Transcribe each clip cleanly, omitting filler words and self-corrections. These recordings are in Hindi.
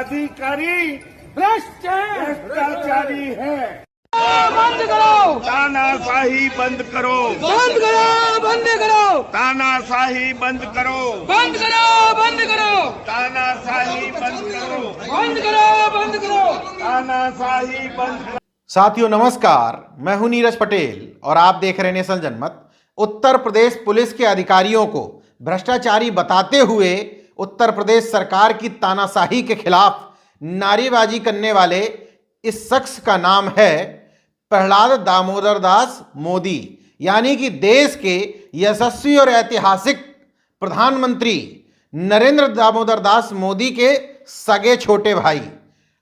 अधिकारी भ्रष्टाचारी है। बंद करो, तानाशाही बंद करो, बंद करो, बंद करो, तानाशाही बंद करो, बंद करो, बंद करो, तानाशाही बंद करो, बंद करो, बंद करो, तानाशाही बंद करो। साथियों नमस्कार, मैं हूं नीरज पटेल और आप देख रहे हैं नेशन जनमत। उत्तर प्रदेश पुलिस के अधिकारियों को भ्रष्टाचारी बताते हुए उत्तर प्रदेश सरकार की तानाशाही के खिलाफ नारेबाजी करने वाले इस शख्स का नाम है प्रहलाद दामोदर दास मोदी, यानी कि देश के यशस्वी और ऐतिहासिक प्रधानमंत्री नरेंद्र दामोदर दास मोदी के सगे छोटे भाई।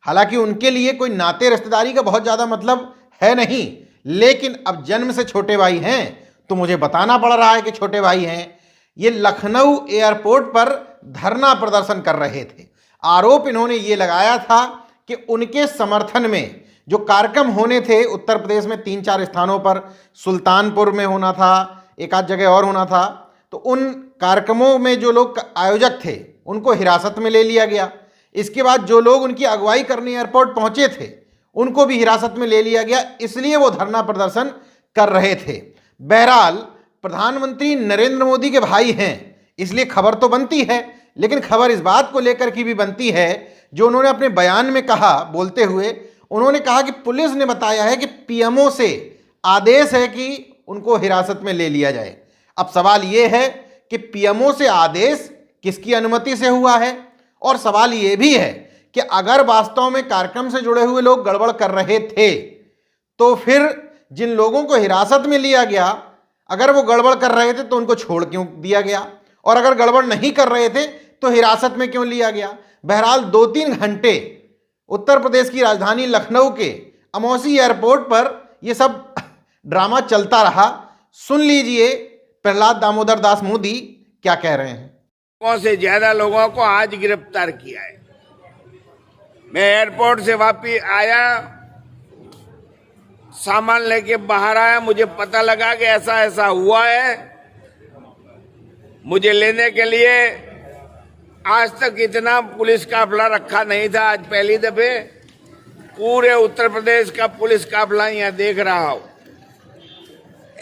हालांकि उनके लिए कोई नाते रिश्तेदारी का बहुत ज़्यादा मतलब है नहीं, लेकिन अब जन्म से छोटे भाई हैं तो मुझे बताना पड़ रहा है कि छोटे भाई हैं। ये लखनऊ एयरपोर्ट पर धरना प्रदर्शन कर रहे थे। आरोप इन्होंने ये लगाया था कि उनके समर्थन में जो कार्यक्रम होने थे उत्तर प्रदेश में 3-4 स्थानों पर, सुल्तानपुर में होना था, एक आध जगह और होना था, तो उन कार्यक्रमों में जो लोग आयोजक थे उनको हिरासत में ले लिया गया। इसके बाद जो लोग उनकी अगुवाई करने एयरपोर्ट पहुंचे थे उनको भी हिरासत में ले लिया गया, इसलिए वो धरना प्रदर्शन कर रहे थे। बहरहाल प्रधानमंत्री नरेंद्र मोदी के भाई हैं इसलिए खबर तो बनती है, लेकिन खबर इस बात को लेकर की भी बनती है जो उन्होंने अपने बयान में कहा। बोलते हुए उन्होंने कहा कि पुलिस ने बताया है कि पीएमओ से आदेश है कि उनको हिरासत में ले लिया जाए। अब सवाल ये है कि पीएमओ से आदेश किसकी अनुमति से हुआ है, और सवाल ये भी है कि अगर वास्तव में कार्यक्रम से जुड़े हुए लोग गड़बड़ कर रहे थे तो फिर जिन लोगों को हिरासत में लिया गया, अगर वो गड़बड़ कर रहे थे तो उनको छोड़ क्यों दिया गया, और अगर गड़बड़ नहीं कर रहे थे तो हिरासत में क्यों लिया गया। बहरहाल 2-3 घंटे उत्तर प्रदेश की राजधानी लखनऊ के अमौसी एयरपोर्ट पर यह सब ड्रामा चलता रहा। सुन लीजिए प्रहलाद दामोदर दास मोदी क्या कह रहे हैं। से ज्यादा लोगों को आज गिरफ्तार किया है। मैं एयरपोर्ट से वापस आया, सामान लेके बाहर आया, मुझे पता लगा कि ऐसा ऐसा हुआ है। मुझे लेने के लिए आज तक इतना पुलिस काफिला रखा नहीं था। आज पहली दफे पूरे उत्तर प्रदेश का पुलिस काफिला यहां देख रहा हूं।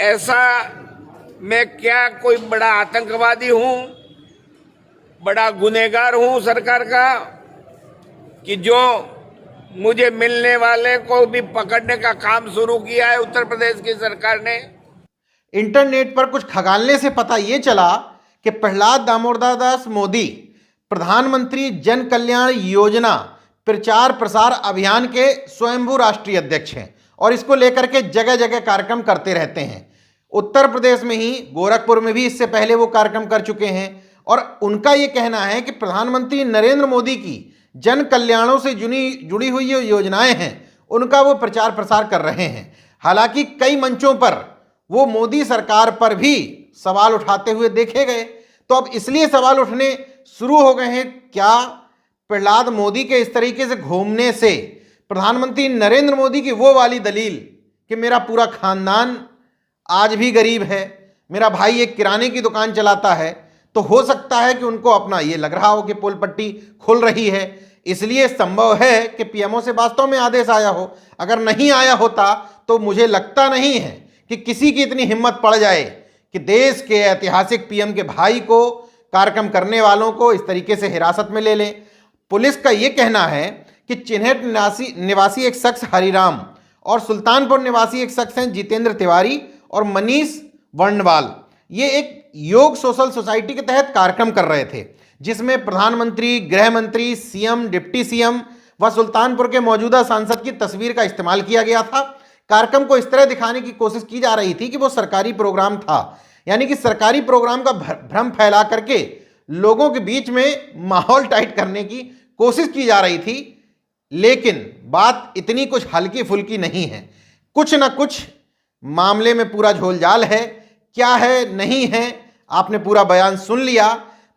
ऐसा मैं क्या कोई बड़ा आतंकवादी हूं, बड़ा गुनहगार हूं सरकार का, कि जो मुझे मिलने वाले को भी पकड़ने का काम शुरू किया है उत्तर प्रदेश की सरकार ने। इंटरनेट पर कुछ खगालने से पता ये चला कि प्रहलाद दामोदर दास मोदी प्रधानमंत्री जन कल्याण योजना प्रचार प्रसार अभियान के स्वयंभू राष्ट्रीय अध्यक्ष हैं और इसको लेकर के जगह जगह कार्यक्रम करते रहते हैं। उत्तर प्रदेश में ही गोरखपुर में भी इससे पहले वो कार्यक्रम कर चुके हैं और उनका ये कहना है कि प्रधानमंत्री नरेंद्र मोदी की जन कल्याणों से जुड़ी हुई जो योजनाएं हैं उनका वो प्रचार प्रसार कर रहे हैं। हालांकि कई मंचों पर वो मोदी सरकार पर भी सवाल उठाते हुए देखे गए, तो अब इसलिए सवाल उठने शुरू हो गए हैं, क्या प्रहलाद मोदी के इस तरीके से घूमने से प्रधानमंत्री नरेंद्र मोदी की वो वाली दलील कि मेरा पूरा खानदान आज भी गरीब है, मेरा भाई एक किराने की दुकान चलाता है, तो हो सकता है कि उनको अपना ये लग रहा हो कि पुल पट्टी खुल रही है, इसलिए संभव है कि पीएमओ से वास्तव में आदेश आया हो। अगर नहीं आया होता तो मुझे लगता नहीं है कि किसी की इतनी हिम्मत पड़ जाए कि देश के ऐतिहासिक पीएम के भाई को, कार्यक्रम करने वालों को इस तरीके से हिरासत में ले लें। पुलिस का ये कहना है कि चिन्हित निवासी एक शख्स हरिराम और सुल्तानपुर निवासी एक शख्स हैं जितेंद्र तिवारी और मनीष वर्णवाल, ये एक योग सोशल सोसाइटी के तहत कार्यक्रम कर रहे थे जिसमें प्रधानमंत्री, गृह मंत्री, सीएम, डिप्टी सीएम व सुल्तानपुर के मौजूदा सांसद की तस्वीर का इस्तेमाल किया गया था। कार्यक्रम को इस तरह दिखाने की कोशिश की जा रही थी कि वो सरकारी प्रोग्राम था, यानी कि सरकारी प्रोग्राम का भ्रम फैला करके लोगों के बीच में माहौल टाइट करने की कोशिश की जा रही थी। लेकिन बात इतनी कुछ हल्की फुल्की नहीं है, कुछ ना कुछ मामले में पूरा झोलझाल है। क्या है नहीं है, आपने पूरा बयान सुन लिया।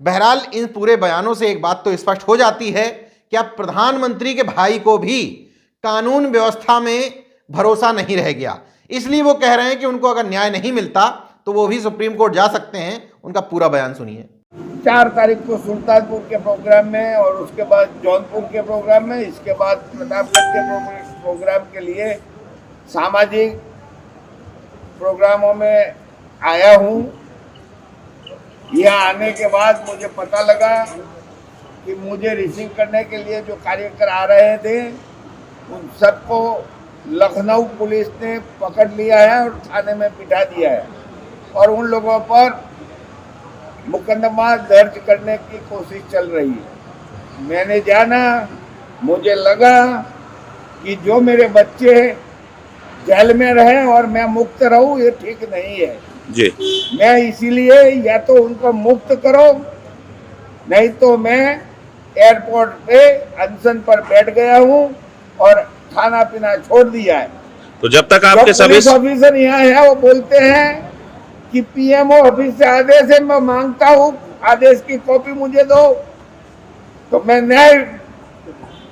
बहरहाल इन पूरे बयानों से एक बात तो स्पष्ट हो जाती है कि अब प्रधानमंत्री के भाई को भी कानून व्यवस्था में भरोसा नहीं रह गया, इसलिए वो कह रहे हैं कि उनको अगर न्याय नहीं मिलता तो वो भी सुप्रीम कोर्ट जा सकते हैं। उनका पूरा बयान सुनिए। 4 तारीख को सुल्तानपुर के प्रोग्राम में और उसके बाद जौनपुर के प्रोग्राम में, इसके बाद प्रतापगढ़ के प्रोग्राम के लिए सामाजिक प्रोग्रामों में आया हूँ। यहाँ आने के बाद मुझे पता लगा कि मुझे रिसीव करने के लिए जो कार्यकर आ रहे थे उन सबको लखनऊ पुलिस ने पकड़ लिया है और थाने में बिठा दिया है और उन लोगों पर मुकदमा दर्ज करने की कोशिश चल रही है। मैंने जाना, मुझे लगा कि जो मेरे बच्चे जेल में रहे और मैं मुक्त रहूं, ये ठीक नहीं है जी। मैं इसीलिए या तो उनको मुक्त करो, नहीं तो मैं एयरपोर्ट पे अनशन पर बैठ गया हूँ और खाना पीना छोड़ दिया है। तो जब तक आपके सभी पुलिस ऑफिसर यहाँ है वो बोलते हैं कि पीएमओ ऑफिस से आदेश है, मैं मांगता हूँ आदेश की कॉपी मुझे दो तो मैं न्याय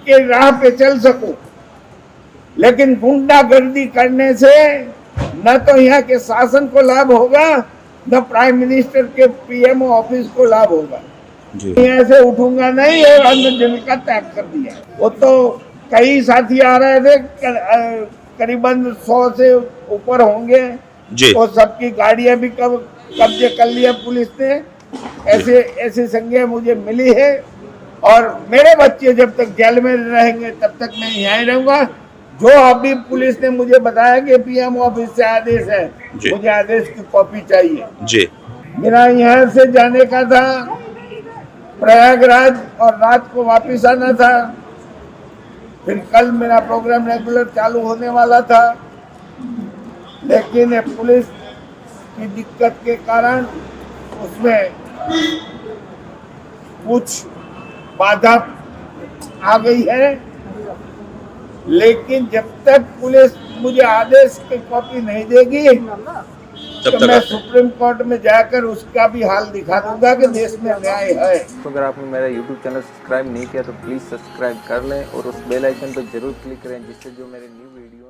के राह पे चल सकूं। लेकिन गुंडागर्दी करने से न तो यहाँ के शासन को लाभ होगा, न प्राइम मिनिस्टर के पीएमओ ऑफिस को लाभ होगा। यहाँ से उठूंगा नहीं और अंदर दिल का त्याग कर दिया। वो तो कई साथी आ रहे थे, करीबन 100 से ऊपर होंगे जी। तो सबकी गाड़ियां भी कब्जे कर लिया पुलिस ने। ऐसे संज्ञा मुझे मिली है और मेरे बच्चे जब तक जेल में रहेंगे तब तक मैं यहाँ ही रहूंगा। जो अभी पुलिस ने मुझे बताया कि पीएम ऑफिस से आदेश है, मुझे आदेश की कॉपी चाहिए जी। मेरा यहाँ से जाने का था प्रयागराज और रात को वापस आना था। फिर कल मेरा प्रोग्राम रेगुलर चालू होने वाला था, लेकिन पुलिस की दिक्कत के कारण उसमें कुछ बाधा आ गई है। लेकिन जब तक पुलिस मुझे आदेश की कॉपी नहीं देगी तो मैं सुप्रीम कोर्ट में जाकर उसका भी हाल दिखा दूंगा कि देश में न्याय है। तो अगर आपने मेरा YouTube चैनल सब्सक्राइब नहीं किया तो प्लीज़ सब्सक्राइब कर लें और उस बेल आइकन पर जरूर क्लिक करें, जिससे जो मेरे न्यू वीडियो